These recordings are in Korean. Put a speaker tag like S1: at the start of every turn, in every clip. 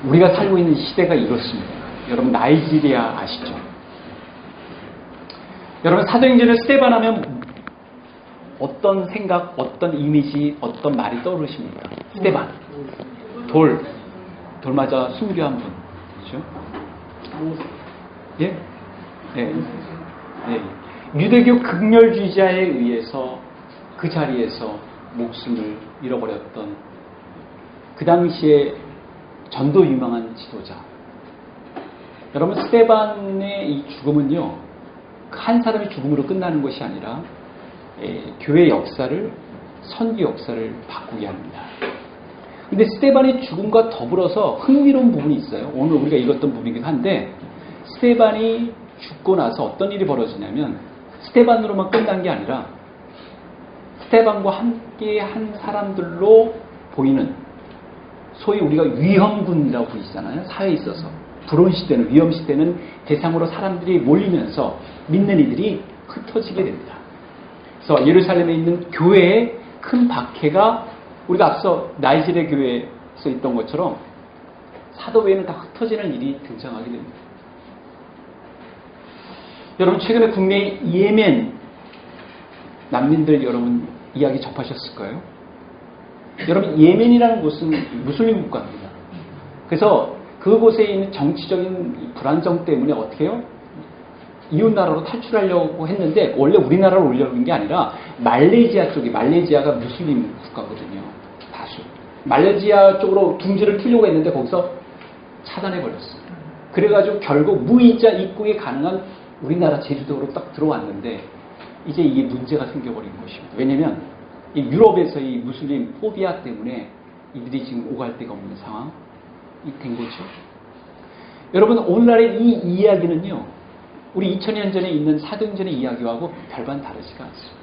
S1: 우리가 살고 있는 시대가 이렇습니다. 여러분 나이지리아 아시죠? 여러분 사도행전에 스데반 하면 어떤 생각, 어떤 이미지, 어떤 말이 떠오르십니까? 스데반. 돌 맞아 순교한 분. 그렇죠? 예? 네. 네. 유대교 극렬주의자에 의해서 그 자리에서 목숨을 잃어버렸던 그 당시에 전도 유명한 지도자. 여러분 스데반의 이 죽음은요, 한 사람의 죽음으로 끝나는 것이 아니라 교회 역사를, 선교 역사를 바꾸게 합니다. 근데 스데반의 죽음과 더불어서 흥미로운 부분이 있어요. 오늘 우리가 읽었던 부분이긴 한데, 스데반이 죽고 나서 어떤 일이 벌어지냐면 스데반으로만 끝난 게 아니라 스데반과 함께 한 사람들로 보이는 소위 우리가 위험군이라고 부르잖아요. 사회에 있어서 불온 시대는, 위험 시대는 대상으로 사람들이 몰리면서 믿는 이들이 흩어지게 됩니다. 그래서 예루살렘에 있는 교회에 큰 박해가 우리가 앞서 나이지리아 교회에서 있던 것처럼 사도회에는 다 흩어지는 일이 등장하게 됩니다. 여러분 최근에 국내 예멘 난민들 여러분 이야기 접하셨을 거예요. 여러분 예멘이라는 곳은 무슬림 국가입니다. 그래서 그곳에 있는 정치적인 불안정 때문에 어떻게 해요? 이웃나라로 탈출하려고 했는데 원래 우리나라로 오려는 게 아니라 말레이시아 쪽이, 말레이시아가 무슬림 국가거든요. 다수. 말레이시아 쪽으로 둥지를 틀려고 했는데 거기서 차단해버렸어요. 그래가지고 결국 무이자 입국이 가능한 우리나라 제주도로 딱 들어왔는데 이제 이게 문제가 생겨버린 것입니다. 왜냐면 이 유럽에서 이 무슬림 포비아 때문에 이들이 지금 오갈 데가 없는 상황이 된 거죠. 여러분 오늘날의 이 이야기는요, 우리 2000년 전에 있는 사도행전의 이야기하고 별반 다르지가 않습니다.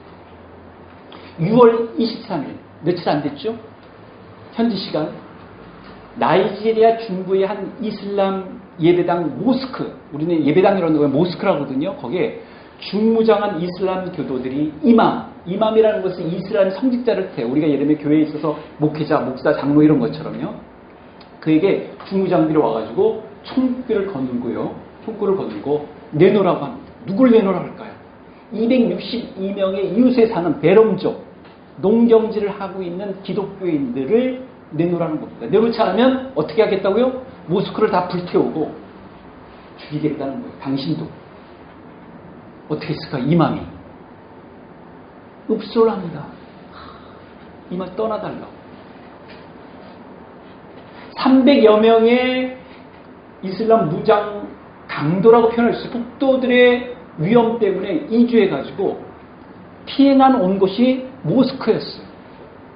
S1: 6월 23일 며칠 안 됐죠? 현지 시간 나이지리아 중부의 한 이슬람 예배당 모스크, 우리는 예배당이라는 거 모스크라고 하거든요. 거기에 중무장한 이슬람 교도들이 이맘이라는 것은 이슬람 성직자를 뜻해요. 우리가 예를 들면 교회에 있어서 목회자, 목사, 장로 이런 것처럼요. 그에게 중무장들이 와가지고 총구를 거들고 내놓으라고 합니다. 누굴 내놓으라고 할까요? 262명의 이웃에 사는 베럼족, 농경지를 하고 있는 기독교인들을 내놓으라는 겁니다. 내놓지 않으면 어떻게 하겠다고요? 모스크를 다 불태우고 죽이겠다는 거예요. 당신도. 어떻게 했을까? 이맘이 읍소를 합니다. 이맘 떠나달라고. 300여 명의 이슬람 무장 강도라고 표현할 수 있어요. 폭도들의 위험 때문에 이주해가지고 피해난 온 곳이 모스크였어요.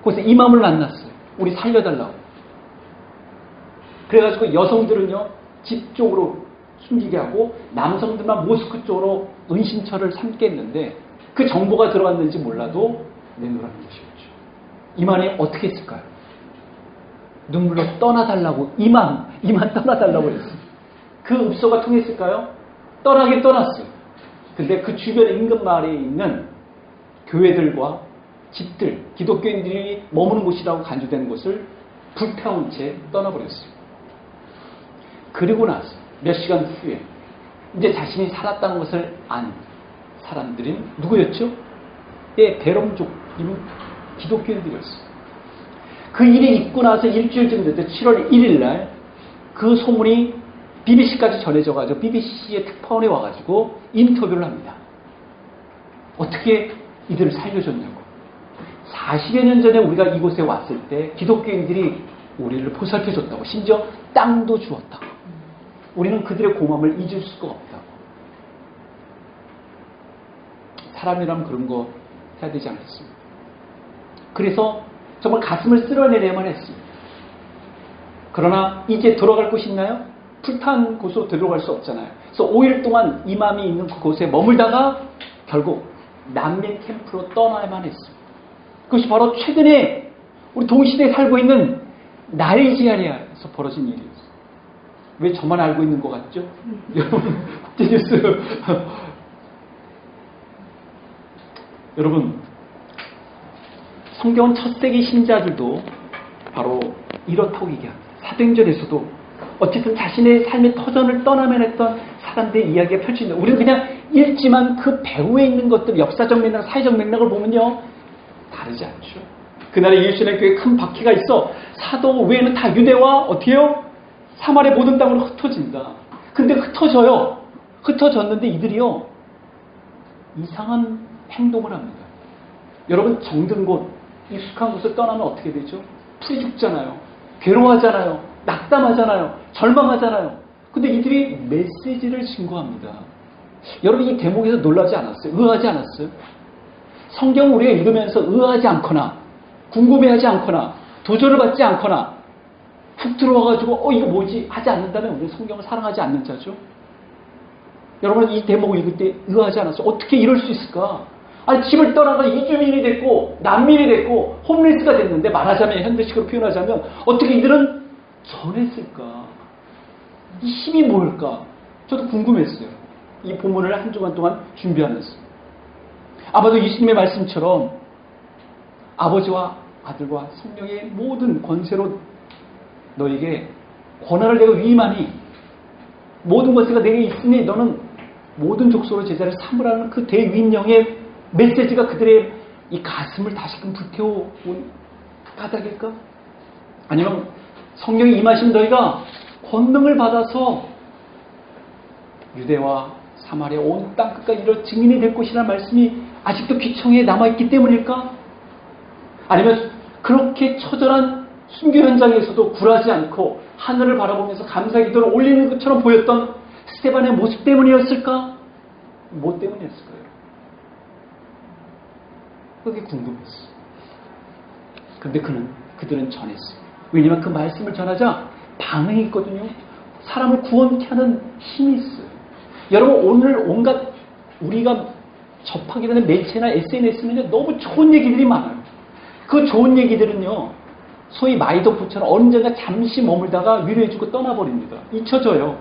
S1: 거기서 이맘을 만났어요. 우리 살려달라고. 그래가지고 여성들은요 집 쪽으로 숨기게 하고 남성들만 모스크 쪽으로 은신처를 삼게 했는데 그 정보가 들어갔는지 몰라도 내놓으라는 것이었죠. 이만이 어떻게 했을까요? 눈물로 떠나달라고 이만 떠나달라고 했어요. 그 읍소가 통했을까요? 떠나긴 떠났어요. 근데 그 주변 인근 마을에 있는 교회들과 집들, 기독교인들이 머무는 곳이라고 간주된 곳을 불태운 채 떠나버렸어요. 그리고 나서 몇 시간 후에 이제 자신이 살았다는 것을 안 사람들은 누구였죠? 예, 베럼족 기독교인들이었어요. 그 일이 있고 나서 일주일쯤 됐을 때 7월 1일 날 그 소문이 BBC까지 전해져가지고 BBC의 특파원에 와가지고 인터뷰를 합니다. 어떻게 이들을 살려줬냐고. 40여 년 전에 우리가 이곳에 왔을 때 기독교인들이 우리를 보살펴줬다고. 심지어 땅도 주었다고. 우리는 그들의 고마움을 잊을 수가 없다고. 사람이라면 그런 거 해야 되지 않겠습니까? 그래서 정말 가슴을 쓸어내려야만 했습니다. 그러나 이제 돌아갈 곳이 있나요? 불탄 곳으로 들어갈 수 없잖아요. 그래서 5일 동안 이맘이 있는 그곳에 머물다가 결국 난민 캠프로 떠나야만 했습니다. 그것이 바로 최근에 우리 동시대에 살고 있는 나이지리아에서 벌어진 일이었어요. 왜 저만 알고 있는 것 같죠? 여러분 국제뉴스 여러분 성경은 첫 세기 신자들도 바로 이렇다고 얘기합니다. 사도행전에서도 어쨌든 자신의 삶의 터전을 떠나면 했던 사람들의 이야기가 펼쳐진다. 우리는 그냥 읽지만 그 배후에 있는 것들, 역사적 맥락, 사회적 맥락을 보면요, 다르지 않죠. 그날에 예루살렘 교회에 큰 박해가 있어. 사도 외에는 다 유대와 어떻게 해요? 사마리아 모든 땅으로 흩어진다. 근데 흩어져요. 흩어졌는데 이들이요, 이상한 행동을 합니다. 여러분, 정든 곳, 익숙한 곳을 떠나면 어떻게 되죠? 풀이 죽잖아요. 괴로워하잖아요. 낙담하잖아요. 절망하잖아요. 근데 이들이 메시지를 증거합니다. 여러분, 이 대목에서 놀라지 않았어요? 의아하지 않았어요? 성경을 우리가 읽으면서 의아하지 않거나 궁금해하지 않거나 도전을 받지 않거나 훅 들어와가지고 이거 뭐지? 하지 않는다면 우리는 성경을 사랑하지 않는 자죠. 여러분, 이 대목을 읽을 때 의아하지 않았어요? 어떻게 이럴 수 있을까? 아니, 집을 떠나가 이주민이 됐고 난민이 됐고 홈리스가 됐는데, 말하자면 현대식으로 표현하자면 어떻게 이들은 전했을까? 이 힘이 뭘까? 저도 궁금했어요. 이 본문을 한 주간 동안 준비하면서. 아마도 예수님의 말씀처럼 아버지와 아들과 성령의 모든 권세로 너에게 권한을 내가 위임하니 모든 권세가 내게 있으니 너는 모든 족속으로 제자를 삼으라는 그 대위임령의 메시지가 그들의 이 가슴을 다시금 불태워온 까닭일까? 아니면 성령이 임하신 너희가 권능을 받아서 유대와 사마리아 온 땅 끝까지 이런 증인이 될 것이라는 말씀이 아직도 귀청에 남아있기 때문일까? 아니면 그렇게 처절한 순교 현장에서도 굴하지 않고 하늘을 바라보면서 감사 기도를 올리는 것처럼 보였던 스데반의 모습 때문이었을까? 뭐 때문이었을까요? 그게 궁금했어. 그런데 그들은 전했어요. 왜냐하면 그 말씀을 전하자 반응이 있거든요. 사람을 구원케 하는 힘이 있어요. 여러분, 오늘 온갖 우리가 접하게 되는 매체나 SNS는 너무 좋은 얘기들이 많아요. 그 좋은 얘기들은요, 소위 마이도프처럼 언젠가 잠시 머물다가 위로해주고 떠나버립니다. 잊혀져요.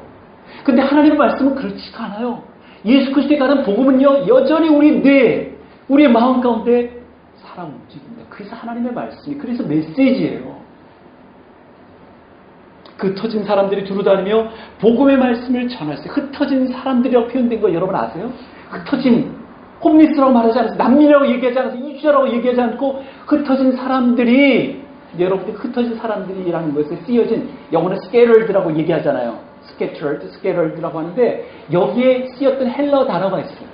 S1: 근데 하나님의 말씀은 그렇지가 않아요. 예수 그리스도에 관한 복음은요, 여전히 우리 뇌, 우리의 마음 가운데 살아 움직입니다. 그래서 하나님의 말씀이, 그래서 메시지예요. 그 흩어진 사람들이 두루다니며 복음의 말씀을 전할 때 흩어진 사람들이라고 표현된 거 여러분 아세요? 흩어진, 홈리스라고 말하지 않아서, 난민이라고 얘기하지 않아서, 이주자라고 얘기하지 않고 흩어진 사람들이, 여러분들 흩어진 사람들이라는 것에 쓰여진, 영어는 scattered라고 얘기하잖아요. scattered라고 하는데 여기에 쓰였던 헬라어 단어가 있어요.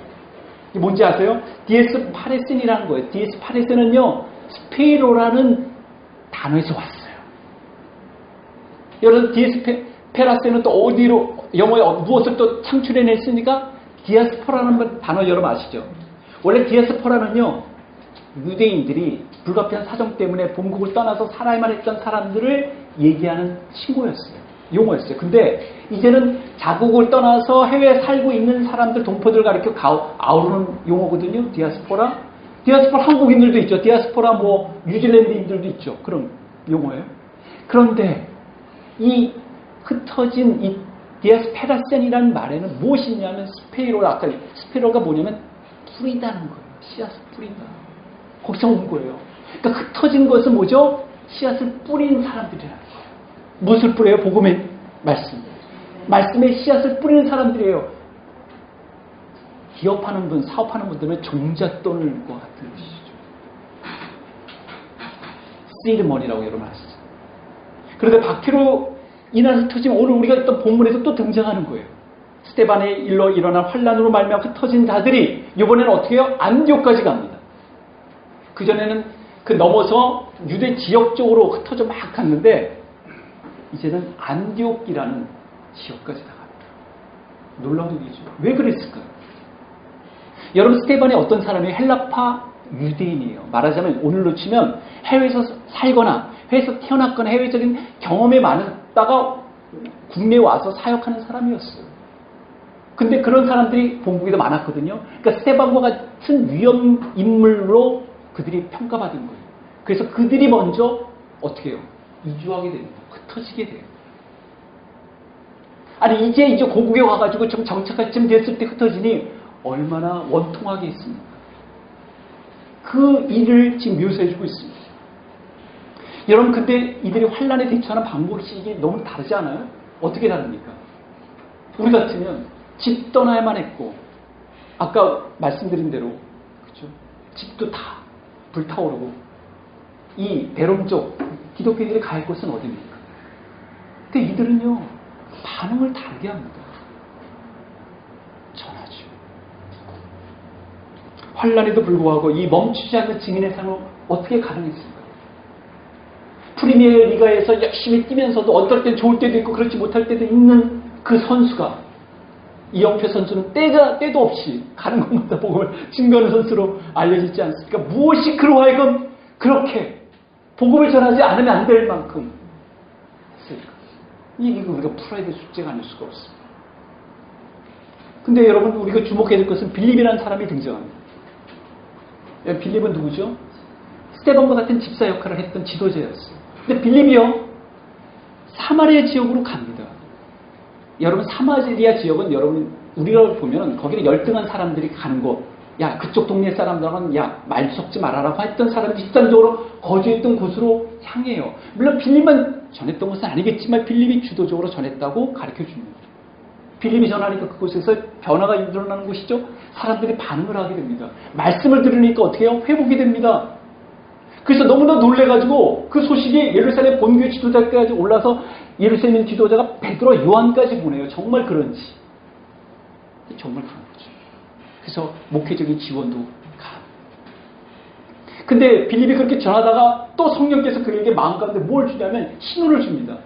S1: 이게 뭔지 아세요? 디에스 파레센이라는 거예요. 디에스 파레센은요, 스페이로라는 단어에서 왔어요. 여러분, 디에스 페라센은 또 어디로, 영어에 무엇을 또 창출해냈으니까 디아스포라는 단어 여러분 아시죠? 원래 디아스포라는요, 유대인들이 불가피한 사정 때문에 본국을 떠나서 살아야만 했던 사람들을 얘기하는 친구였어요. 용어였어요. 근데 이제는 자국을 떠나서 해외에 살고 있는 사람들, 동포들 가리켜 아우르는 용어거든요. 디아스포라. 디아스포라 한국인들도 있죠. 디아스포라 뭐 뉴질랜드인들도 있죠. 그런 용어예요. 그런데 이 흩어진 이 디아스페라센이라는 말에는 무엇이 있냐면 스페이로가 뭐냐면 뿌리다는 거예요. 씨앗을 뿌린다. 거기서 온 거예요. 그러니까 흩어진 것은 뭐죠? 씨앗을 뿌린 사람들이라는 거예요. 무엇을 뿌려요? 복음의 말씀. 말씀의 씨앗을 뿌리는 사람들이에요. 기업하는 분, 사업하는 분들은 종잣돈과 같은 것이죠. 시드머니라고 여러분 아시죠? 그런데 박해로 인한 흩어짐, 오늘 우리가 했던 본문에서 또 등장하는 거예요. 스데반의 일로 일어난 환란으로 말미암아 흩어진 자들이 이번에는 어떻게 해요? 안디옥까지 갑니다. 그전에는 그 넘어서 유대 지역 쪽으로 흩어져 막 갔는데 이제는 안디옥이라는 지역까지 다 갑니다. 놀라운 일이죠. 왜 그랬을까요? 여러분, 스데반이 어떤 사람이에요? 헬라파 유대인이에요. 말하자면 오늘로 치면 해외에서 살거나 해외에서 태어났거나 해외적인 경험이 많았다가 국내에 와서 사역하는 사람이었어요. 근데 그런 사람들이 본국에도 많았거든요. 그러니까 스데반과 같은 위험 인물로 그들이 평가받은 거예요. 그래서 그들이 먼저 어떻게 해요? 이주하게 됩니다. 흩어지게 돼요. 아니, 이제 고국에 와가지고 좀 정착할 쯤 됐을 때 흩어지니 얼마나 원통하게 있습니까? 그 일을 지금 묘사해주고 있습니다. 여러분, 근데 이들이 환란에 대처하는 방법이 너무 다르지 않아요? 어떻게 다릅니까? 우리 같으면 집 떠나야만 했고, 아까 말씀드린 대로, 그렇죠? 집도 다 불타오르고, 이 대롱족 기독교인들이 갈 곳은 어디입니까? 근데 이들은요, 반응을 다르게 합니다. 전하죠. 환란에도 불구하고 이 멈추지 않는 증인의 삶을 어떻게 가능했을까? 프리미어 리가에서 열심히 뛰면서도 어떨 땐 좋을 때도 있고 그렇지 못할 때도 있는 그 선수가, 이영표 선수는 때도 없이 가는 것마다 복음을 증거하는 선수로 알려지지 않습니까? 무엇이 그로 하여금 그렇게 복음을 전하지 않으면 안 될 만큼 했을까? 이게 우리가 풀어야 될 숙제가 아닐 수가 없습니다. 근데 여러분, 우리가 주목해야 될 것은 빌립이라는 사람이 등장합니다. 빌립은 누구죠? 스테반과 같은 집사 역할을 했던 지도자였어요. 근데 빌립이요, 사마리아 지역으로 갑니다. 여러분, 사마리아 지역은 여러분, 우리가 보면 거기는 열등한 사람들이 가는 곳, 야, 그쪽 동네 사람들은 야, 말 섞지 말아라고 했던 사람들이 집단적으로 거주했던 곳으로 향해요. 물론 빌립만 전했던 것은 아니겠지만 빌립이 주도적으로 전했다고 가르쳐 줍니다. 빌립이 전하니까 그곳에서 변화가 일어나는 곳이죠. 사람들이 반응을 하게 됩니다. 말씀을 들으니까 어떻게 해요? 회복이 됩니다. 그래서 너무나 놀래가지고 그 소식이 예루살렘 본교회 지도자까지 올라서 예루살렘 지도자가 베드로, 요한까지 보내요. 정말 그런지. 정말 그런 거죠. 그래서 목회적인 지원도 가. 근데 빌립이 그렇게 전하다가 또 성령께서 그에게 마음 가운데 뭘 주냐면 신호를 줍니다.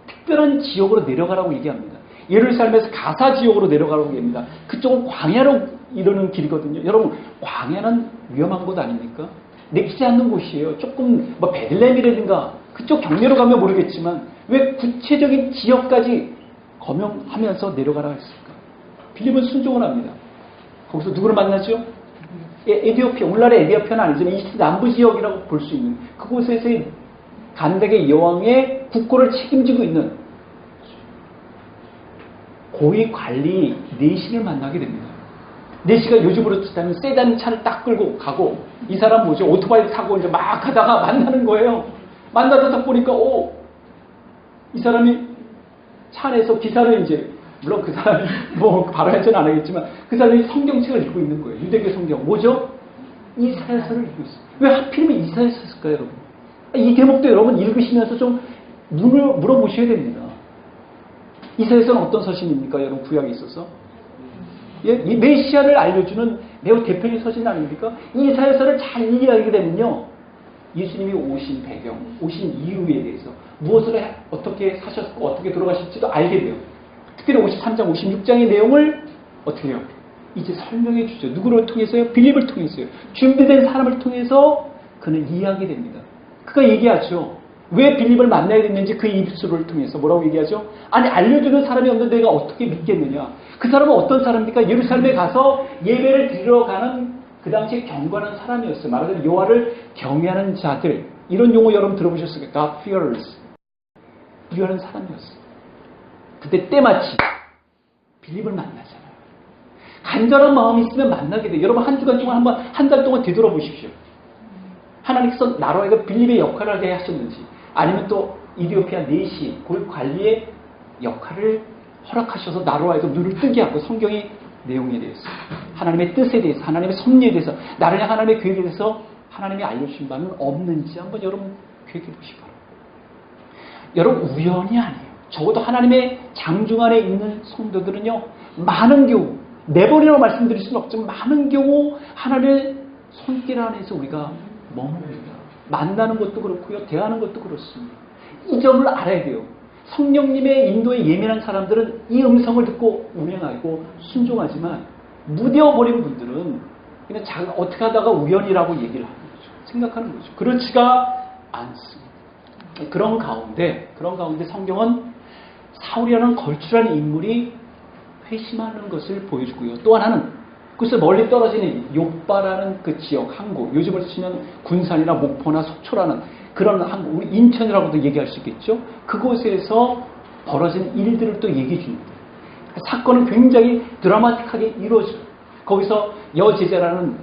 S1: 특별한 지역으로 내려가라고 얘기합니다. 예루살렘에서 가사 지역으로 내려가라고 얘기합니다. 그쪽은 광야로 이르는 길이거든요. 여러분, 광야는 위험한 곳 아닙니까? 내키지 않는 곳이에요. 조금 뭐 베들레헴이라든가 그쪽 경내로 가면 모르겠지만 왜 구체적인 지역까지 거명하면서 내려가라고 했을까? 빌립은 순종을 합니다. 거기서 누구를 만나죠? 에디오피아, 오늘날의 에디오피아는 아니지만 이스 남부 지역이라고 볼 수 있는 그곳에서의 간닥의 여왕의 국고를 책임지고 있는 고위 관리 내시를 만나게 됩니다. 내시가 요즘으로 치자면 세단 차를 딱 끌고 가고, 이 사람 뭐죠? 오토바이를 타고 이제 막 가다가 만나는 거예요. 만나다 딱 보니까, 이 사람이 차 안에서 기사를 이제, 물론 그 사람이 뭐 바로 해체는 안 하겠지만, 그 사람이 성경책을 읽고 있는 거예요. 유대교 성경. 뭐죠? 이사야서를 읽고 있어요. 왜 하필이면 이사야서였을까요, 여러분? 이 대목도 여러분 읽으시면서 좀 눈을 물어보셔야 됩니다. 이사야서는 어떤 서신입니까? 여러분, 구약에 있어서. 이 메시아를 알려주는 매우 대표적인 서신 아닙니까? 이사야서를 잘 이해하게 되면요, 예수님이 오신 배경, 오신 이유에 대해서 무엇을 어떻게 사셨고 어떻게 돌아가실지도 알게 돼요. 특별히 53장, 56장의 내용을 어떻게 해요? 이제 설명해 주죠. 누구를 통해서요? 빌립을 통해서요. 준비된 사람을 통해서 그는 이해하게 됩니다. 그가 얘기하죠. 왜 빌립을 만나야 됐는지 그 입술을 통해서 뭐라고 얘기하죠? 아니, 알려주는 사람이 없는데 내가 어떻게 믿겠느냐? 그 사람은 어떤 사람입니까? 예루살렘에 가서 예배를 드리러 가는 그 당시에 경건한 사람이었어요. 말하자면 여호와를 경외하는 자들, 이런 용어 여러분 들어보셨을까요? God-fearers. 이런 사람이었어요. 근데 때마치 빌립을 만나잖아요. 간절한 마음이 있으면 만나게 돼요. 여러분, 한 주간 동안 한번 한 달 동안 뒤돌아보십시오. 하나님께서 나라에게 빌립의 역할을 하게 하셨는지, 아니면 또 이디오피아 내시 그 관리의 역할을 허락하셔서 나로 하여금 눈을 뜨게 하고 성경의 내용에 대해서, 하나님의 뜻에 대해서, 하나님의 섭리에 대해서, 나를 향한 하나님의 계획에 대해서 하나님이 알려주신 바는 없는지 한번 여러분 계획해 보시기 바랍니다. 여러분, 우연이 아니에요. 적어도 하나님의 장중 안에 있는 성도들은요, 많은 경우, 매번이라고 말씀드릴 수는 없지만 많은 경우 하나님의 손길 안에서 우리가 머뭅니다. 만나는 것도 그렇고요, 대하는 것도 그렇습니다. 이 점을 알아야 돼요. 성령님의 인도에 예민한 사람들은 이 음성을 듣고 운행하고 순종하지만, 무뎌버린 분들은 그냥 어떻게 하다가 우연이라고 얘기를 하는 거죠. 생각하는 거죠. 그렇지가 않습니다. 그런 가운데 성경은 사울이라는 걸출한 인물이 회심하는 것을 보여주고요. 또 하나는 그것을 멀리 떨어지는 욥바라는 그 지역, 항구, 요즘으로 치면 군산이나 목포나 속초라는 그런 항구, 우리 인천이라고도 얘기할 수 있겠죠. 그곳에서 벌어진 일들을 또 얘기해 줍니다. 사건은 굉장히 드라마틱하게 이루어져요. 거기서 여제자라는,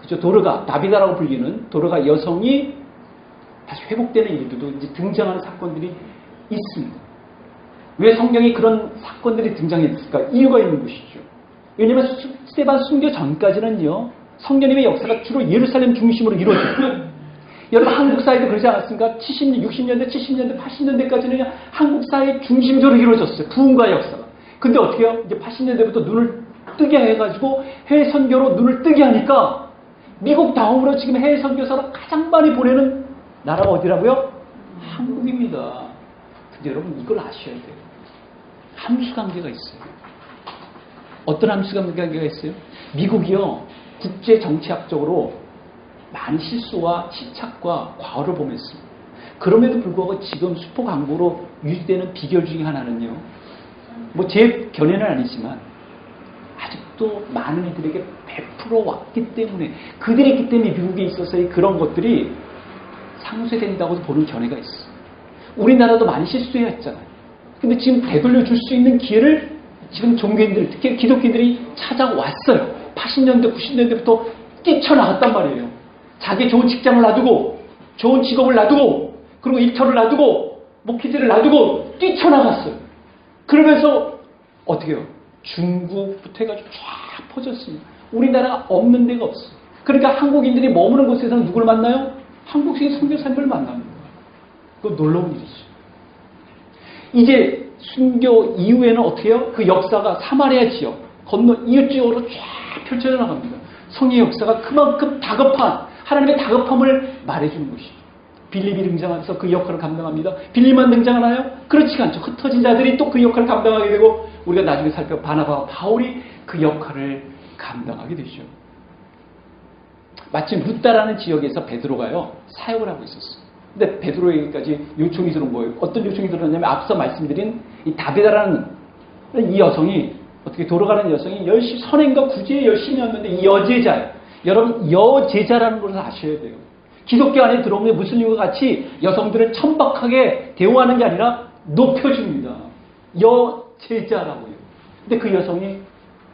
S1: 그죠, 도르가, 다비다라고 불리는 도르가 여성이 다시 회복되는 일들도 이제 등장하는 사건들이 있습니다. 왜 성경에 그런 사건들이 등장했을까? 이유가 있는 것이죠. 왜냐하면 스데반 순교 전까지는요, 성령님의 역사가 주로 예루살렘 중심으로 이루어졌어요. 여러분 한국 사회도 그러지 않았습니까? 70년, 60년대, 70년대, 80년대까지는 한국 사회 중심적으로 이루어졌어요. 부흥과 역사가. 근데 어떻게 해요? 이제 80년대부터 눈을 뜨게 해가지고 해외 선교로 눈을 뜨게 하니까 미국 다음으로 지금 해외 선교사로 가장 많이 보내는 나라가 어디라고요? 한국입니다. 근데 여러분 이걸 아셔야 돼요. 함수관계가 있어요. 어떤 함수관계가 있어요? 미국이요, 국제정치학적으로 많은 실수와 치착과 과오를 범했습니다. 그럼에도 불구하고 지금 슈퍼 강국으로 유지되는 비결 중에 하나는요, 뭐 제 견해는 아니지만 아직도 많은 이들에게 베풀어 왔기 때문에, 그들이 있기 때문에 미국에 있어서의 그런 것들이 상쇄된다고 보는 견해가 있어요. 우리나라도 많이 실수해야 했잖아요. 근데 지금 되돌려 줄 수 있는 기회를 지금 종교인들, 특히 기독교인들이 찾아왔어요. 80년대, 90년대부터 뛰쳐나갔단 말이에요. 자기 좋은 직장을 놔두고, 좋은 직업을 놔두고, 그리고 일터를 놔두고, 목회지를 놔두고 뛰쳐나갔어요. 그러면서 어떻게 해요? 중국부터 해가지고 쫙 퍼졌습니다. 우리나라가 없는 데가 없어요. 그러니까 한국인들이 머무는 곳에서는 누구를 만나요? 한국인 선교사님을 만납니다. 그거 놀라운 일이죠. 이제 순교 이후에는 어떻게 해요? 그 역사가 사마리아 지역, 건너 이웃 지역으로 쫙 펼쳐져 나갑니다. 성의 역사가 그만큼 다급한, 하나님의 다급함을 말해주는 것이죠. 빌립이 등장하면서 그 역할을 감당합니다. 빌립만 등장하나요? 그렇지가 않죠. 흩어진 자들이 또 그 역할을 감당하게 되고, 우리가 나중에 살펴 바나바와 바울이 그 역할을 감당하게 되죠. 마침 루다라는 지역에서 베드로가요, 사역을 하고 있었어요. 근데 베드로에게까지 요청이 들어온 거예요. 어떤 요청이 들어왔냐면, 앞서 말씀드린 이 다비다라는 이 여성이, 어떻게 돌아가는 여성이 열심히 선행과 구제에 열심히 했는데, 이 여제자예요. 여러분, 여제자라는 것을 아셔야 돼요. 기독교 안에 들어오면 무슬림과 같이 여성들을 천박하게 대우하는 게 아니라 높여줍니다. 여제자라고요. 근데 그 여성이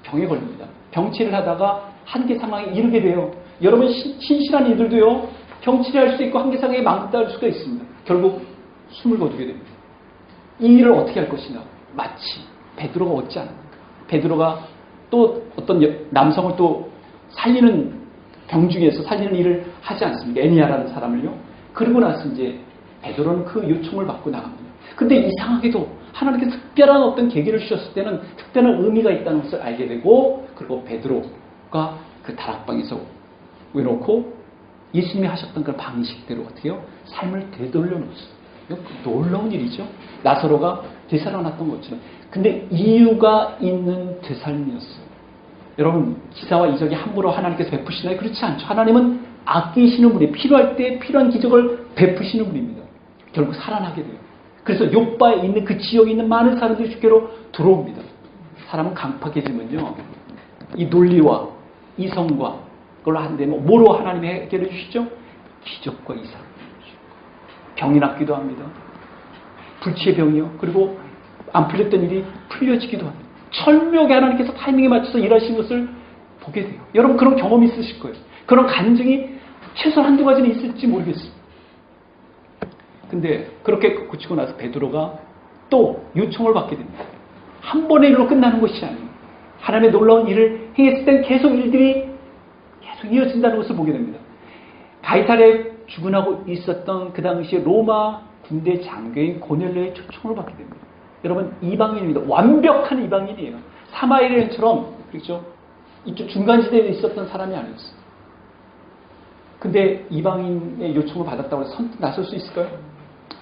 S1: 병에 걸립니다. 병치를 하다가 한계 상황에 이르게 돼요. 여러분, 신실한 이들도요, 병치를 할 수 있고 한계 상황에 망다할 수가 있습니다. 결국 숨을 거두게 됩니다. 이 일을 어떻게 할 것이냐? 마치 베드로가 얻지 않습니까? 베드로가 또 어떤 남성을 또 살리는, 병중에서 살리는 일을 하지 않습니까? 애니아라는 사람을요. 그러고 나서 이제 베드로는 그 요청을 받고 나갑니다. 근데 이상하게도 하나님께서 특별한 어떤 계기를 주셨을 때는 특별한 의미가 있다는 것을 알게 되고, 그리고 베드로가 그 다락방에서 외놓고 예수님이 하셨던 그 방식대로 어떻게 해요? 삶을 되돌려 놓습니다. 놀라운 일이죠. 나사로가 되살아났던 것처럼. 근데 이유가 있는 되살림이었어요. 여러분, 기사와 이적이 함부로 하나님께서 베푸시나요? 그렇지 않죠. 하나님은 아끼시는 분이, 필요할 때 필요한 기적을 베푸시는 분입니다. 결국 살아나게 돼요. 그래서 요바에 있는 그 지역에 있는 많은 사람들이 주께로 들어옵니다. 사람은 강팍해지면요, 이 논리와 이성과 그걸로 안 되면 뭐로 하나님이 해결해 주시죠? 기적과 이상. 병이 낫기도 합니다. 불치의 병이요. 그리고 안 풀렸던 일이 풀려지기도 합니다. 철묘하게 하나님께서 타이밍에 맞춰서 일하신 것을 보게 돼요. 여러분, 그런 경험이 있으실 거예요. 그런 간증이 최소한 한두 가지는 있을지 모르겠어요. 근데 그렇게 고치고 나서 베드로가 또 요청을 받게 됩니다. 한 번의 일로 끝나는 것이 아니에요. 하나님의 놀라운 일을 행했을 땐 계속 일들이 계속 이어진다는 것을 보게 됩니다. 가이사랴에 주둔하고 있었던 그 당시 로마 군대 장교인 고넬료의 초청을 받게 됩니다. 여러분, 이방인입니다. 완벽한 이방인이에요. 사마리아인처럼, 그렇죠? 이쪽 중간지대에 있었던 사람이 아니었어요. 근데 이방인의 요청을 받았다고 해서 선뜻 나설 수 있을까요?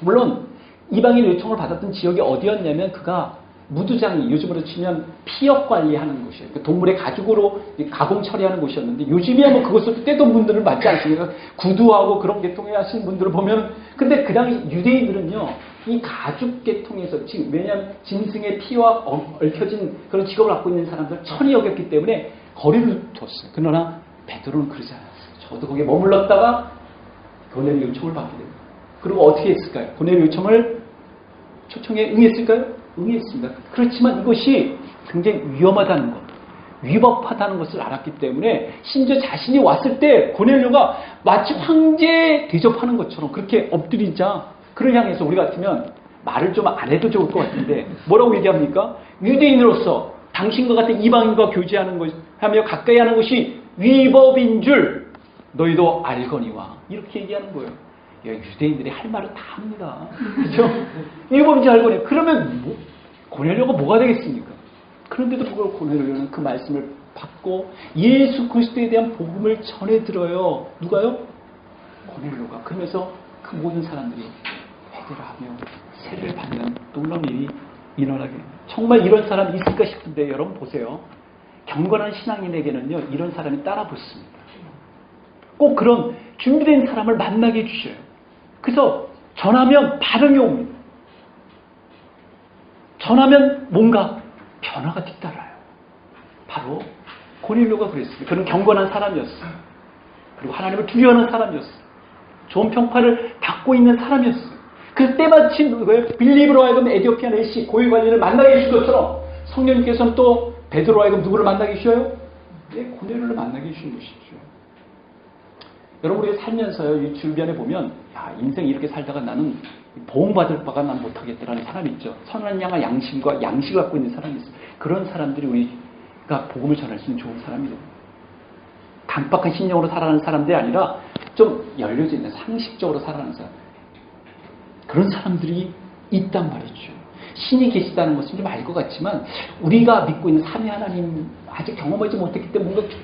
S1: 물론 이방인의 요청을 받았던 지역이 어디였냐면, 그가 무두장이, 요즘으로 치면 피역 관리하는 곳이에요. 동물의 가죽으로 가공 처리하는 곳이었는데, 요즘이야 뭐 그것을 떼던 분들을 맞지 않습니까? 구두하고 그런 계통에 하시는 분들을 보면. 근데 그 당시 유대인들은요, 이 가죽 계통에서, 지금 왜냐하면 짐승의 피와 얽혀진 그런 직업을 갖고 있는 사람들 천히 여겼기 때문에 거리를 뒀어요. 그러나 베드로는 그러지 않았어요. 저도 거기에 머물렀다가 고넬료 요청을 받게 됩니다. 그리고 어떻게 했을까요? 고넬료 초청에 응했을까요? 응했습니다. 그렇지만 이것이 굉장히 위험하다는 것, 위법하다는 것을 알았기 때문에, 심지어 자신이 왔을 때 고넬료가 마치 황제에 대접하는 것처럼 그렇게 엎드리자 그를 향해서 우리 같으면 말을 좀 안 해도 좋을 것 같은데 뭐라고 얘기합니까? 유대인으로서 당신과 같은 이방인과 교제하는 것 하며 가까이 하는 것이 위법인 줄 너희도 알거니와 이렇게 얘기하는 거예요. 유대인들이 할 말은 다 합니다. 그렇죠? 위법인 줄 알거니. 그러면 고넬료가 뭐가 되겠습니까? 그런데도 불구하고 고넬료는 그 말씀을 받고 예수 그리스도에 대한 복음을 전해 들어요. 누가요? 고넬료가. 그러면서 그 모든 사람들이 회개를 하며 세례를 받는 놀라운 일이 일어나게. 정말 이런 사람이 있을까 싶은데 여러분 보세요. 경건한 신앙인에게는요 이런 사람이 따라 붙습니다. 꼭 그런 준비된 사람을 만나게 해주셔요. 그래서 전하면 반응이 옵니다. 전하면 뭔가 변화가 뒤따라요. 바로 고넬료가 그랬습니다. 그는 경건한 사람이었어요. 그리고 하나님을 두려워하는 사람이었어요. 좋은 평판을 받고 있는 사람이었어요. 그래서 때마침 누구예요? 빌립으로 하여금 에티오피아 내시 고위 관리를 만나게 해주신 것처럼 성령님께서는 또 베드로로 하여금 누구를 만나게 해주셔요? 네, 고넬료를 만나게 해주신 것이죠. 여러분 우리가 살면서요 이 주변에 보면 야 인생 이렇게 살다가 나는 보험받을 바가 난 못하겠다라는 사람이 있죠. 선한 양과 양심과 양식을 갖고 있는 사람이 있어요. 그런 사람들이 우리가 복음을 전할 수 있는 좋은 사람이에요. 강박한 신령으로 살아가는 사람들이 아니라 좀 열려져 있는 상식적으로 살아가는 사람. 그런 사람들이 있단 말이죠. 신이 계시다는 것은 좀 알 것 같지만 우리가 믿고 있는 삼위 하나님 아직 경험하지 못했기 때문에 뭔가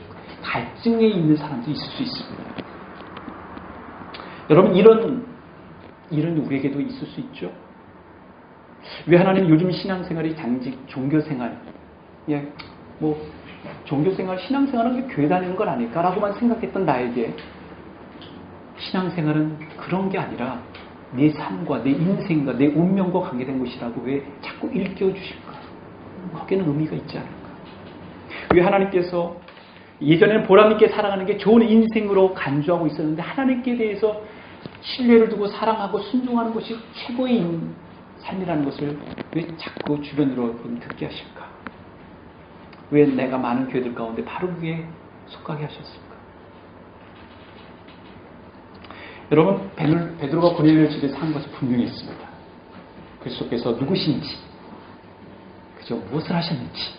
S1: 갈증에 있는 사람도 있을 수 있습니다. 여러분 이런 일은 우리에게도 있을 수 있죠. 왜 하나님 요즘 신앙생활이 단지 종교생활, 종교생활, 신앙생활은 교회 다니는 건 아닐까라고만 생각했던 나에게 신앙생활은 그런 게 아니라 내 삶과 내 인생과 내 운명과 관계된 것이라고 왜 자꾸 일깨워주실까? 거기에는 의미가 있지 않을까? 왜 하나님께서 예전에는 보람있게 살아가는 게 좋은 인생으로 간주하고 있었는데 하나님께 대해서 신뢰를 두고 사랑하고 순종하는 것이 최고의 삶이라는 것을 왜 자꾸 주변으로 듣게 하실까? 왜 내가 많은 교회들 가운데 바로 그게 속하게 하셨을까? 여러분 베드로가 고넬료 집에 산 것은 분명했습니다. 그리스도께서 누구신지 그죠? 무엇을 하셨는지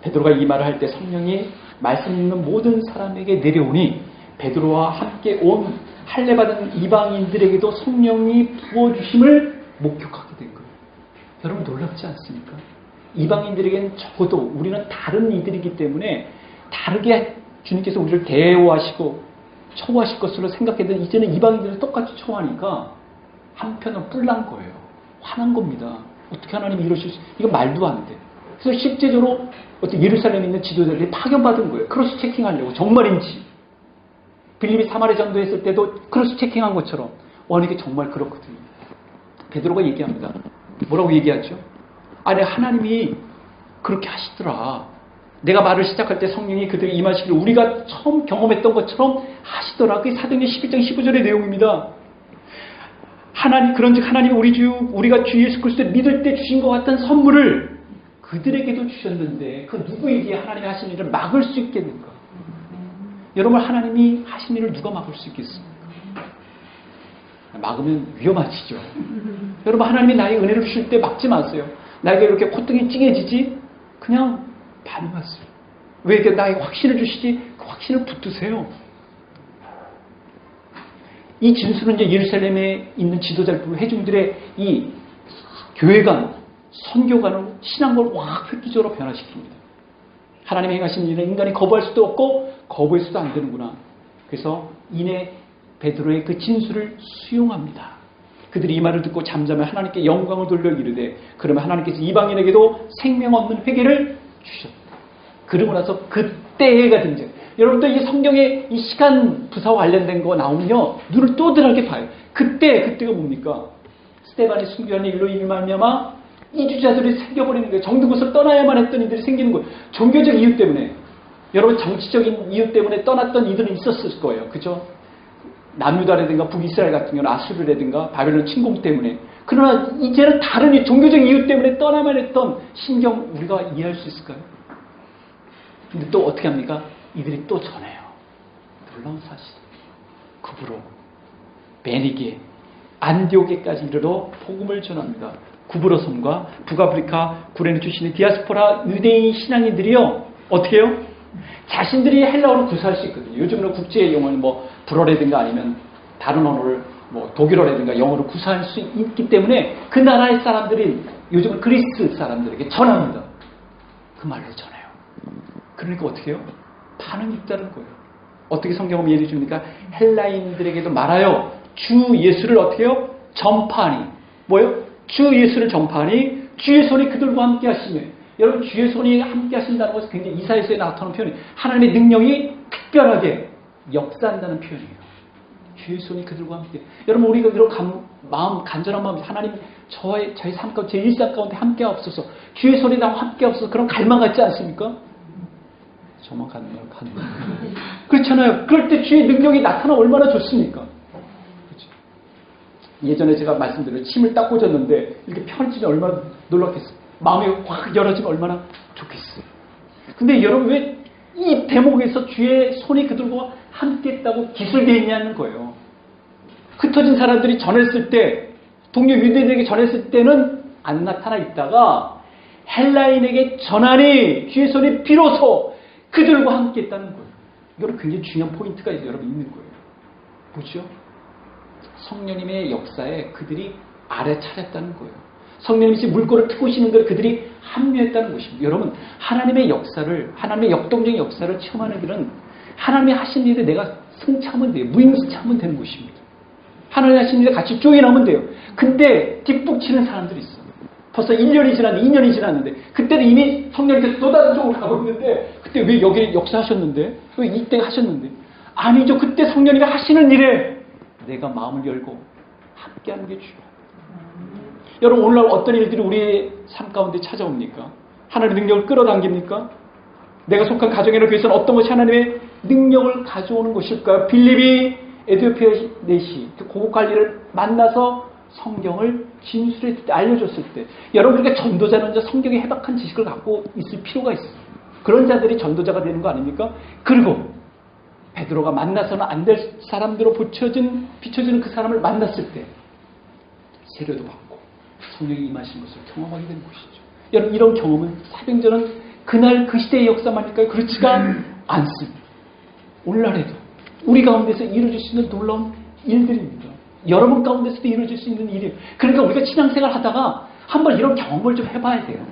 S1: 베드로가 이 말을 할 때 성령이 말씀 있는 모든 사람에게 내려오니 베드로와 함께 온 할례받은 이방인들에게도 성령이 부어주심을 목격하게 된 거예요. 여러분 놀랍지 않습니까? 이방인들에게는 적어도 우리는 다른 이들이기 때문에 다르게 주님께서 우리를 대우하시고 처우하실 것으로 생각했는데 이제는 이방인들을 똑같이 처우하니까 한편은 뿔난 거예요. 화난 겁니다. 어떻게 하나님이 이러실 수 이건 말도 안 돼. 그래서 실제적으로 어떤 예루살렘에 있는 지도자들이 파견받은 거예요. 크로스 체킹하려고. 정말인지. 빌립이 사마리아 전도했을 때도 크로스 체킹한 것처럼 이게 정말 그렇거든요. 베드로가 얘기합니다. 뭐라고 얘기하죠? 아니 하나님이 그렇게 하시더라. 내가 말을 시작할 때 성령이 그들에게 임하시기를 우리가 처음 경험했던 것처럼 하시더라. 그게 사도행전 11장 15절의 내용입니다. 그런즉 하나님이 우리가 주 예수 그리스도를 믿을 때 주신 것 같은 선물을 그들에게도 주셨는데 그 누구에게 하나님이 하신 일을 막을 수 있겠는가? 여러분 하나님이 하신 일을 누가 막을 수 있겠습니까? 막으면 위험하시죠. 여러분 하나님이 나에게 은혜를 주실 때 막지 마세요. 나에게 이렇게 콧등이 찡해지지? 그냥 반응하세요. 왜 이렇게 나에게 확신을 주시지? 그 확신을 붙드세요. 이 진술은 이제 예루살렘에 있는 지도자들, 회중들의 이 교회관, 선교관을 신앙을 확 획기적으로 변화시킵니다. 하나님이 행하신 일은 인간이 거부할 수도 없고 거부해서도 안 되는구나. 그래서 이내 베드로의 그 진술을 수용합니다. 그들이 이 말을 듣고 잠잠해 하나님께 영광을 돌려 이르되 그러면 하나님께서 이방인에게도 생명 얻는 회개를 주셨다. 그러고 나서 그때가 등장. 여러분들 이 성경에 이 시간 부사와 관련된 거 나오면요 눈을 또들하게 봐요. 그때가 뭡니까? 스데반의 순교하는 일로 말미암아 이주자들이 생겨버리는 거예요. 정드곳을 떠나야만 했던 이들이 생기는 거예요. 종교적 이유 때문에. 여러분 정치적인 이유 때문에 떠났던 이들은 있었을 거예요. 그죠? 남유다라든가 북이스라엘 같은 경우는 아수르라든가 바벨론 침공 때문에. 그러나 이제는 다른 종교적 이유 때문에 떠나만 했던 신경 우리가 이해할 수 있을까요? 근데 또 어떻게 합니까? 이들이 또 전해요. 놀라운 사실. 급으로 베니게 안디오게까지 이르러 복음을 전합니다. 구브로 섬과 북아프리카 구레네 출신의 디아스포라 유대인 신앙인들이요. 어떻게 해요? 자신들이 헬라어를 구사할 수 있거든요. 요즘은 국제 용어는 뭐 불어라든가 아니면 다른 언어를 뭐 독일어라든가 영어로 구사할 수 있기 때문에 그 나라의 사람들이 요즘은 그리스 사람들에게 전합니다. 그 말로 전해요. 그러니까 어떻게 해요? 반응이 있다는 거예요. 어떻게 성경은 예를 줍니까? 헬라인들에게도 말하여 주 예수를 어떻게 해요? 전파하니. 뭐예요? 주 예수를 전파하니 주의 손이 그들과 함께 하시며. 여러분, 주의 손이 함께 하신다는 것은 굉장히 이사야서에 나타나는 표현이에요. 하나님의 능력이 특별하게 역사한다는 표현이에요. 주의 손이 그들과 함께. 여러분, 우리가 이런 마음, 간절한 마음, 하나님 저희 삶 가운데, 제 일상 가운데 함께 없어서 주의 손이 나와 함께 없어서 그런 갈망 같지 않습니까? 저만 가는 그렇잖아요. 그럴 때 주의 능력이 나타나 얼마나 좋습니까? 그렇죠? 예전에 제가 말씀드린 침을 딱 꽂았는데 이렇게 펴지면 얼마나 놀랍겠어요. 마음이 확 열어지면 얼마나 좋겠어요. 근데 여러분, 왜 이 대목에서 주의 손이 그들과 함께 했다고 기술되어 있냐는 거예요. 흩어진 사람들이 전했을 때, 동료 유대인에게 전했을 때는 안 나타나 있다가 헬라인에게 전하니 주의 손이 비로소 그들과 함께 했다는 거예요. 이거는 굉장히 중요한 포인트가 여러분 있는 거예요. 뭐죠? 성령님의 역사에 그들이 알아차렸다는 거예요. 성령님이 물꼬를 트고시는 걸 그들이 합류했다는 것입니다. 여러분, 하나님의 역사를, 하나님의 역동적인 역사를 체험하는 길은 하나님이 하신 일에 내가 승차하면 돼요. 무임승차하면 되는 것입니다. 하나님이 하신 일에 같이 쪼개나면 돼요. 근데 뒷북치는 사람들이 있어요. 벌써 1년이 지났는데, 2년이 지났는데, 그때는 이미 성령님께서 또 다른 쪽으로 가고 있는데, 그때 왜 여기 역사하셨는데? 왜 이때 하셨는데? 아니죠. 그때 성령님이 하시는 일에 내가 마음을 열고 함께하는 게 중요해요. 여러분, 오늘날 어떤 일들이 우리의 삶 가운데 찾아옵니까? 하나님의 능력을 끌어당깁니까? 내가 속한 가정이나 교회에서는 어떤 것이 하나님의 능력을 가져오는 것일까요? 빌립이 에티오피아 내시 고국 관리를 만나서 성경을 진술했을 때, 알려줬을 때, 여러분, 그러니까 전도자는 성경의 해박한 지식을 갖고 있을 필요가 있어요. 그런 자들이 전도자가 되는 거 아닙니까? 그리고 베드로가 만나서는 안 될 사람들로 비춰지는 그 사람을 만났을 때 세례도 받고 성령이 임하신 것을 경험하게 되는 것이죠. 여러분, 이런 경험은 사병전은 그날 그 시대의 역사만일까요? 그렇지가 않습니다. 오늘날에도 우리 가운데서 이루어질 수 있는 놀라운 일들입니다. 여러분 가운데서도 이루어질 수 있는 일이에요. 그러니까 우리가 신앙생활 하다가 한번 이런 경험을 좀 해봐야 돼요.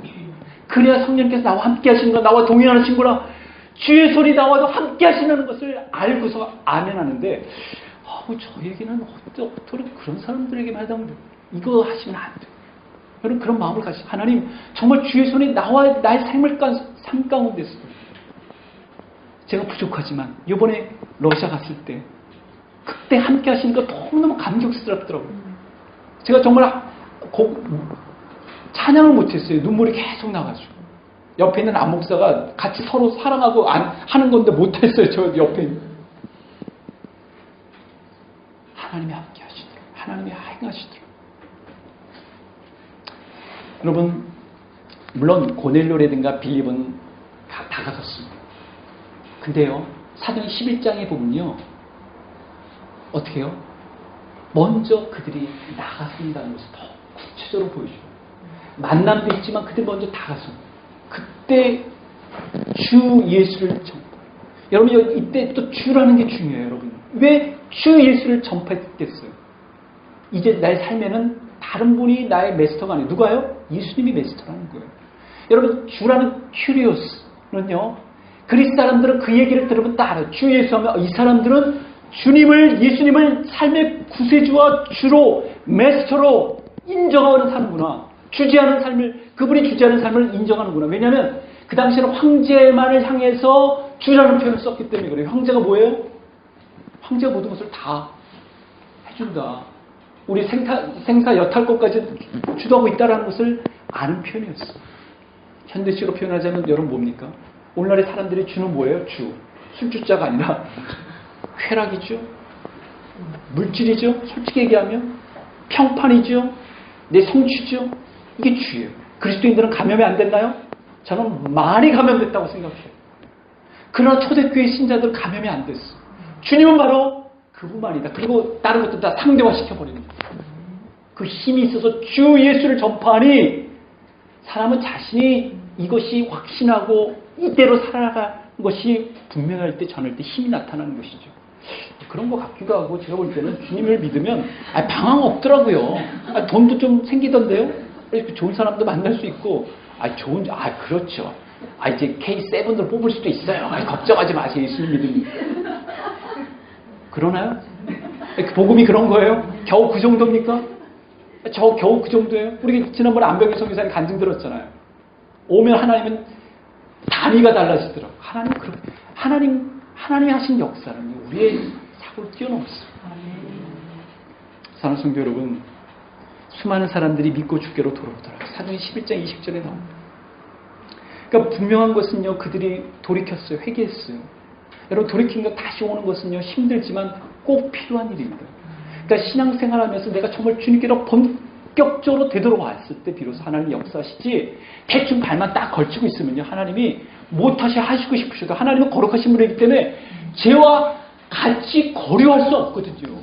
S1: 그래야 성령께서 나와 함께 하시는 거, 나와 동행하는 친구나 주의 소리 나와도 함께 하시는 것을 알고서 아멘하는데, 저에게는 어떻게 그런 사람들에게만 해당돼. 이거 하시면 안 돼요. 여러분, 그런 마음을 가지고 하나님, 정말 주의 손이 나와 나의 삶 가운데서 제가 부족하지만 이번에 러시아 갔을 때 그때 함께 하시는 거 너무너무 감격스럽더라고요. 제가 정말 찬양을 못했어요. 눈물이 계속 나가지고. 옆에 있는 안목사가 같이 서로 사랑하고 하는 건데 못했어요. 저 옆에 있는. 하나님이 함께 하시더라고요. 하나님이 행하시더라고요. 여러분, 물론 고넬료라든가 빌립은 다 다가섰습니다. 근데요, 사도행 11장에 보면요, 어떻게 해요? 먼저 그들이 나가선다는 것을 더 구체적으로 보여줘요. 만남도 있지만 그들 먼저 다가선. 그때 주 예수를 전파. 여러분, 이때 또 주라는 게 중요해요. 여러분, 왜 주 예수를 전파했겠어요? 이제 나의 삶에는 다른 분이 나의 메스터가 아니에요. 누가요? 예수님이 메스터라는 거예요. 여러분, 주라는 큐리오스는요, 그리스 사람들은 그 얘기를 들으면 딱 알아요. 주 예수 하면 이 사람들은 예수님을 삶의 구세주와 주로, 메스터로 인정하는 사는구나. 그분이 주지하는 삶을 인정하는구나. 왜냐하면 그 당시에는 황제만을 향해서 주라는 표현을 썼기 때문에 그래요. 황제가 뭐예요? 황제가 모든 것을 다 해준다. 우리 생사 여탈 것까지 주도하고 있다는 것을 아는 표현이었어요. 현대식으로 표현하자면 여러분 뭡니까? 오늘날의 사람들이 주는 뭐예요? 술주자가 아니라 쾌락이죠. 물질이죠. 솔직히 얘기하면 평판이죠. 내 성취죠. 이게 주예요. 그리스도인들은 감염이 안 됐나요? 저는 많이 감염됐다고 생각해요. 그러나 초대교회 신자들은 감염이 안 됐어. 주님은 바로 그분만이다. 그리고 다른 것도 다 상대화시켜버립니다. 그 힘이 있어서 주 예수를 전파하니 사람은 자신이 이것이 확신하고 이대로 살아가는 것이 분명할 때 전할 때 힘이 나타나는 것이죠. 그런 것 같기도 하고 제가 볼 때는 주님을 믿으면 방황 없더라고요. 돈도 좀 생기던데요. 좋은 사람도 만날 수 있고 그렇죠. 이제 K7을 뽑을 수도 있어요. 걱정하지 마세요. 예수님 믿으면. 그러나요? 복음이 그런 거예요? 겨우 그 정도입니까? 겨우 그 정도예요? 우리 지난번에 안병희 선교사님 간증 들었잖아요. 오면 하나님은 단위가 달라지더라고요. 하나님이 하신 역사는 우리의 사고를 뛰어넘었어요. 사랑하는 성도 여러분, 수많은 사람들이 믿고 주께로 돌아오더라고요. 사도행 11장 20절에 나옵니다. 그러니까 분명한 것은요, 그들이 돌이켰어요. 회개했어요. 여러분, 돌이킨 것 다시 오는 것은요, 힘들지만 꼭 필요한 일입니다. 그러니까 신앙생활하면서 내가 정말 주님께로 본격적으로 되돌아왔을 때 비로소 하나님이 역사하시지, 대충 발만 딱 걸치고 있으면요, 하나님이 못하시 하시고 싶으셔도 하나님은 거룩하신 분이기 때문에 죄와 같이 거류할 수 없거든요.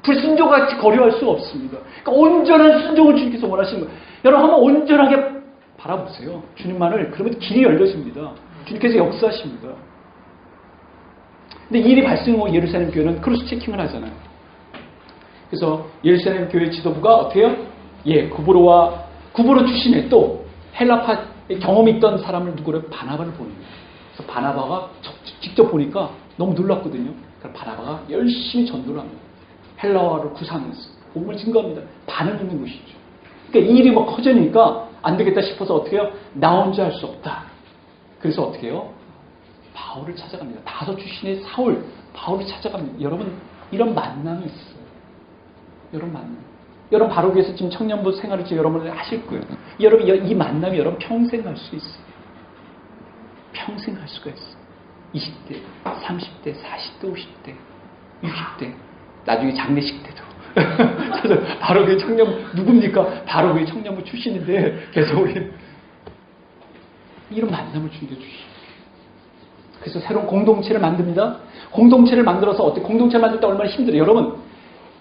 S1: 불순종과 같이 거류할 수 없습니다. 그러니까 온전한 순종을 주님께서 원하시는 거예요. 여러분 한번 온전하게 바라보세요. 주님만을. 그러면 길이 열려집니다. 주님께서 역사하십니다. 근데 이 일이 발생하고 예루살렘 교회는 크로스 체킹을 하잖아요. 그래서 예루살렘 교회 지도부가 어떻게 해요? 구브로 출신의 또 헬라파 경험이 있던 사람을 누구를 바나바를 보냅니다. 그래서 바나바가 직접 보니까 너무 놀랐거든요. 그래서 바나바가 열심히 전도를 합니다. 헬라어를 구사하면서 복음을 증거합니다. 반응 있는 것이죠. 그러니까 이 일이 커지니까 안 되겠다 싶어서 어떻게 해요? 나 혼자 할 수 없다. 그래서 어떻게 해요? 바울을 찾아갑니다. 다소 출신의 사울, 바울을 찾아갑니다. 여러분, 이런 만남이 있어요. 여러분 만남. 여러분 바로교에서 지금 청년부 생활을 지금 여러분들 하실 거예요. 여러분 이 만남이 여러분 평생 갈 수 있어요. 평생 갈 수가 있어요. 20대, 30대, 40대, 50대, 60대, 나중에 장례식 때도. 바로교회 청년 누굽니까? 바로교회 청년부 출신인데 계속 우리 이런 만남을 주시죠. 그래서 새로운 공동체를 만듭니다. 공동체를 만들어서 어떻게 공동체를 만들 때 얼마나 힘들어요. 여러분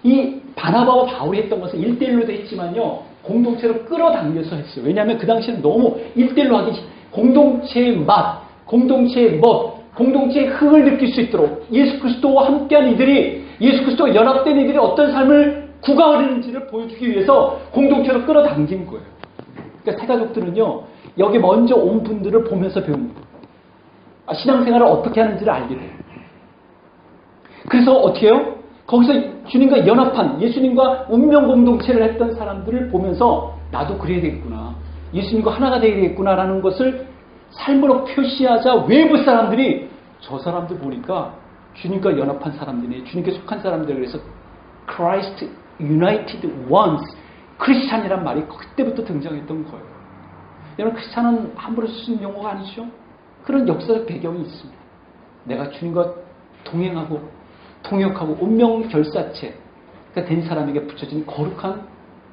S1: 이 바나바와 바울이 했던 것은 1대1로도 했지만요. 공동체로 끌어당겨서 했어요. 왜냐하면 그 당시에는 너무 1대1로 하기 공동체의 맛, 공동체의 멋, 공동체의 흥을 느낄 수 있도록 예수 그리스도와 함께한 이들이 예수 그리스도와 연합된 이들이 어떤 삶을 구가하는지를 보여주기 위해서 공동체로 끌어당긴 거예요. 그러니까 새가족들은요. 여기 먼저 온 분들을 보면서 배웁니다. 신앙생활을 어떻게 하는지를 알게 돼요. 그래서 어떻게 해요? 거기서 주님과 연합한 예수님과 운명 공동체를 했던 사람들을 보면서 나도 그래야 되겠구나. 예수님과 하나가 되어야 되겠구나라는 것을 삶으로 표시하자 외부 사람들이 저 사람들 보니까 주님과 연합한 사람들이 주님께 속한 사람들 그래서 Christ United Ones 크리스찬이란 말이 그때부터 등장했던 거예요. 여러분 크리스찬은 함부로 쓰는 용어가 아니죠. 그런 역사적 배경이 있습니다. 내가 주님과 동행하고 통역하고 운명 결사체가 된 사람에게 붙여진 거룩한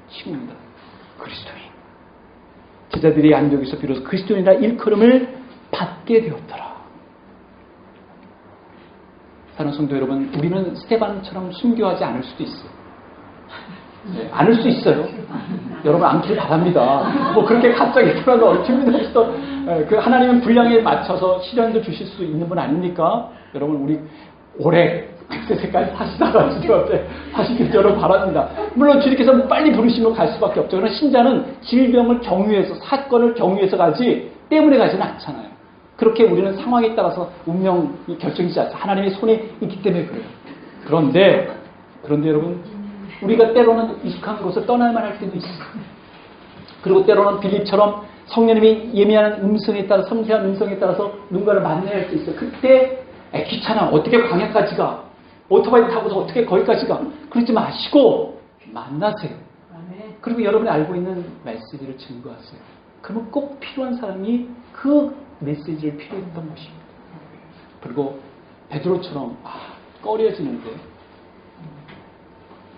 S1: 칭호입니다. 그리스도인. 제자들이 안디옥에서 비로소 그리스도인이라 일컬음을 받게 되었더라. 사랑하는 성도 여러분, 우리는 스테반처럼 순교하지 않을 수도 있어요. 네, 않을 수 있어요. 여러분 않길 바랍니다. 그렇게 갑자기 돌아서 얼추입니다. 그 하나님은 분량에 맞춰서 시련도 주실 수 있는 분 아닙니까? 여러분 우리 오래 100세까지 사시다가 주님 앞에 사시길 여러분 바랍니다. 물론 주님께서 빨리 부르시면 갈 수밖에 없죠. 그러나 신자는 질병을 경유해서 사건을 경유해서 가지 때문에 가지는 않잖아요. 그렇게 우리는 상황에 따라서 운명이 결정이지 않죠. 하나님의 손에 있기 때문에 그래요. 그런데 여러분 우리가 때로는 익숙한 곳을 떠날만 할 때도 있어요. 그리고 때로는 빌립처럼 성령님이 예미하는 음성에 따라 섬세한 음성에 따라서 누군가를 만나야 할 때 있어요. 그때 귀찮아. 어떻게 광야까지 가? 오토바이 타고서 어떻게 거기까지 가? 그러지 마시고 만나세요. 그리고 여러분이 알고 있는 메시지를 증거하세요. 그러면 꼭 필요한 사람이 그 메시지를 필요했던 것입니다. 그리고 베드로처럼 꺼려지는데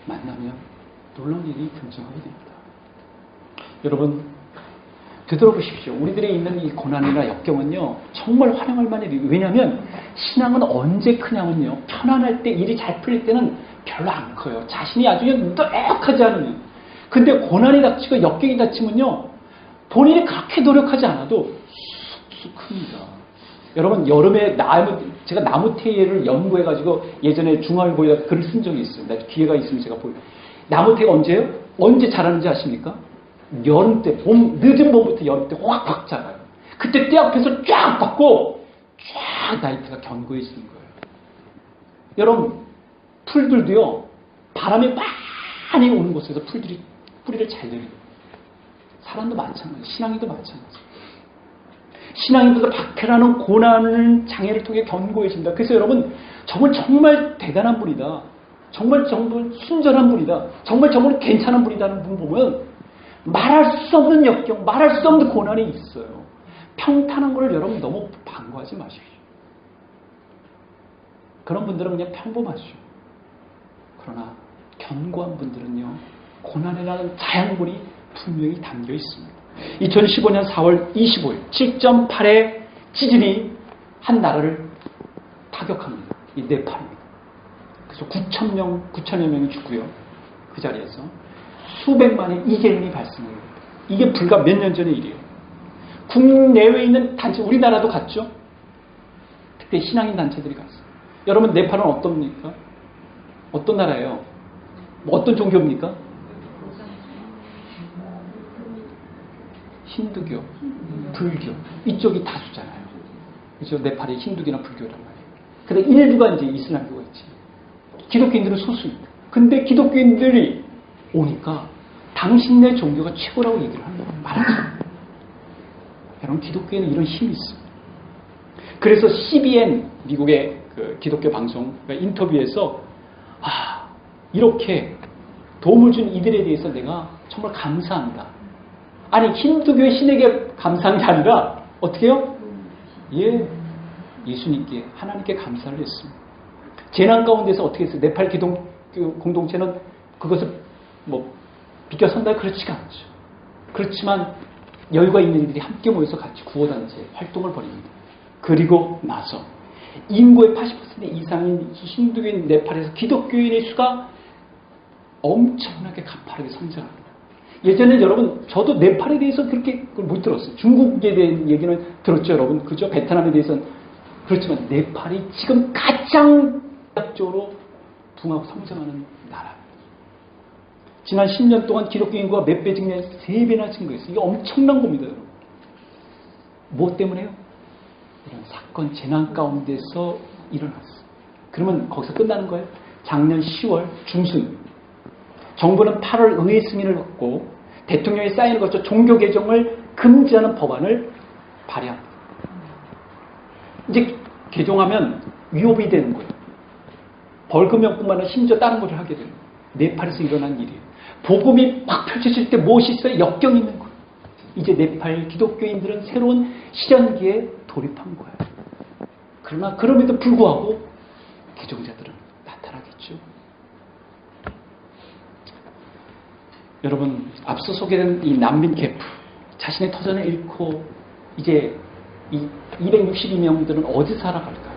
S1: 만나면 놀라운 일이 등장하게 됩니다. 여러분 되돌아보십시오. 우리들이 있는 이 고난이나 역경은요 정말 활용할 만한 일이에요. 왜냐하면 신앙은 언제 크냐면요 편안할 때 일이 잘 풀릴 때는 별로 안 커요. 자신이 아주 노력하지 않으면 근데 고난이 닥치고 역경이 닥치면요, 본인이 그렇게 노력하지 않아도 쑥쑥 큽니다. 여러분, 여름에 제가 나무테를 연구해가지고 예전에 중앙일보에다 글을 쓴 적이 있어요. 기회가 있으면 제가 보여요. 나무테가 언제예요? 언제 자라는지 아십니까? 여름 때, 늦은 봄부터 여름 때 확확 자라요. 그때 떼 앞에서 쫙 받고 쫙 나이트가 견고해지는 거예요. 여러분, 풀들도요, 바람이 많이 오는 곳에서 풀들이 뿌리를 잘 내려요. 사람도 마찬가지예요. 신앙인도 마찬가지예요. 신앙인들도 박해라는 고난을 장애를 통해 견고해진다. 그래서 여러분, 저분 정말 대단한 분이다. 정말 순전한 분이다. 정말 괜찮은 분이다는 분 보면 말할 수 없는 역경, 말할 수 없는 고난이 있어요. 평탄한 것을 여러분 너무 반구하지 마십시오. 그런 분들은 그냥 평범하죠. 그러나 견고한 분들은요, 고난이라는 자양분이 분명히 담겨 있습니다. 2015년 4월 25일 7.8의 지진이 한 나라를 타격합니다. 이 네팔입니다. 그래서 9천여 명이 죽고요. 그 자리에서 수백만의 이재민이 발생해요. 이게 불과 몇 년 전의 일이에요. 국내외에 있는 단체, 우리나라도 갔죠. 특히 신앙인 단체들이 갔어요. 여러분, 네팔은 어떻습니까? 어떤 나라예요? 어떤 종교입니까? 힌두교, 불교, 이쪽이 다수잖아요. 그죠? 네팔이 힌두교나 불교란 말이에요. 근데 일부가 이제 이슬람교가 있지. 기독교인들은 소수입니다. 근데 기독교인들이 오니까 당신네 종교가 최고라고 얘기를 하는 거예요. 말하죠. 여러분, 기독교에는 이런 힘이 있습니다. 그래서 CBN, 미국의 그 기독교 방송 인터뷰에서 이렇게 도움을 준 이들에 대해서 내가 정말 감사한다. 아니, 힌두교의 신에게 감사한 게 아니라 어떻게 해요? 예수님께, 하나님께 감사를 했습니다. 재난 가운데서 어떻게 했어요? 네팔 기독교 공동체는 그것을 비껴선다? 그렇지가 않죠. 그렇지만 여유가 있는 이들이 함께 모여서 같이 구호단체 활동을 벌입니다. 그리고 나서 인구의 80% 이상인 힌두교인 네팔에서 기독교인의 수가 엄청나게 가파르게 성장합니다. 예전에 여러분, 저도 네팔에 대해서 그렇게 못 들었어요. 중국에 대한 얘기는 들었죠, 여러분. 그죠? 베트남에 대해서는. 그렇지만 네팔이 지금 가장 대학적으로 붕하고 성장하는 나라입니다. 지난 10년 동안 기독교 인구가 몇 배 증가해서 3배나 증가했어요. 이게 엄청난 겁니다, 여러분. 무엇 때문에요? 이런 사건, 재난 가운데서 일어났어요. 그러면 거기서 끝나는 거예요? 작년 10월 중순 정부는 8월 의회 승인을 받고 대통령의 사인을 거쳐 종교 개종을 금지하는 법안을 발의합니다. 이제 개종하면 위협이 되는 거예요. 벌금형뿐만 아니라 심지어 다른 것을 하게 되는 거예요. 네팔에서 일어난 일이에요. 복음이 막 펼쳐질 때 무엇이 있어요? 역경이 있는 거예요. 이제 네팔 기독교인들은 새로운 시련기에 돌입한 거예요. 그러나 그럼에도 불구하고 개종자들은 나타나겠죠. 여러분, 앞서 소개된 이 난민 캠프, 자신의 터전을 잃고 이제 이 262명들은 어디 살아갈까요?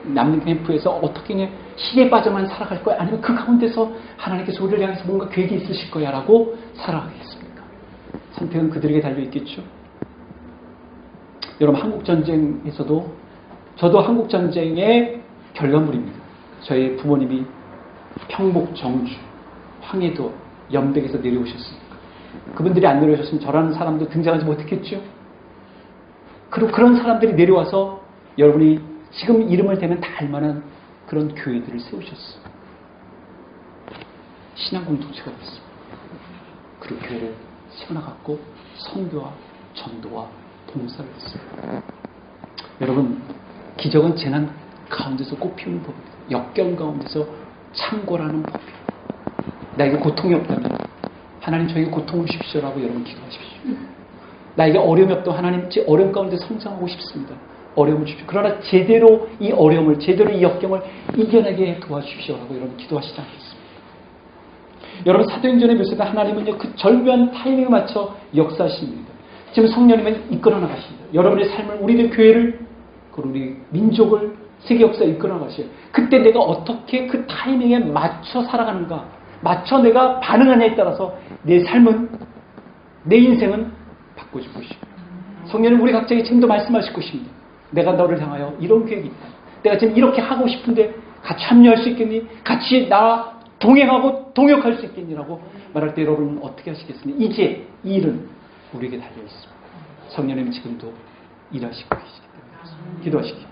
S1: 난민 캠프에서 어떻게 시기에 빠져만 살아갈 거야? 아니면 그 가운데서 하나님께서 우리를 향해서 뭔가 계획이 있으실 거야? 라고 살아가겠습니까? 선택은 그들에게 달려있겠죠. 여러분, 한국전쟁에서도 저도 한국전쟁의 결과물입니다. 저희 부모님이 평복, 정주, 황해도, 연백에서 내려오셨으니까. 그분들이 안 내려오셨으면 저라는 사람도 등장하지 못했겠죠. 그리고 그런 사람들이 내려와서 여러분이 지금 이름을 대면 다 알만한 그런 교회들을 세우셨어요. 신앙 공동체가 됐습니다. 그리고 교회를 세워나갔고 선교와 전도와 봉사를 했어요. 여러분, 기적은 재난 가운데서 꽃피우는 법입니다. 역경 가운데서 창고라는 법이에요. 나에게 고통이 없다면 하나님 저에게 고통을 주십시오라고 여러분 기도하십시오. 나에게 어려움이 없다면 하나님 제 어려움 가운데 성장하고 싶습니다. 어려움을 주십시오. 그러나 제대로 이 어려움을, 제대로 이 역경을 이겨내게 도와주십시오라고 여러분 기도하시지 않겠습니까? 여러분, 사도행전에 묘사된 하나님은요, 그 절묘한 타이밍에 맞춰 역사하십니다. 지금 성령님은 이끌어 나가십니다. 여러분의 삶을, 우리의 교회를, 그리고 우리 민족을 세계 역사에 이끌어 나가셔요. 그때 내가 어떻게 그 타이밍에 맞춰 살아가는가? 맞춰 내가 반응하냐에 따라서 내 삶은, 내 인생은 바꿔줄 것입니다. 성령은 우리 각자에게 지금도 말씀하실 것입니다. 내가 너를 향하여 이런 계획이 있다. 내가 지금 이렇게 하고 싶은데 같이 합류할 수 있겠니? 같이 나와 동행하고 동역할 수 있겠니라고 말할 때 여러분은 어떻게 하시겠습니까? 이제 이 일은 우리에게 달려 있습니다. 성령님은 지금도 일하시고 계시기 때문에 기도하시기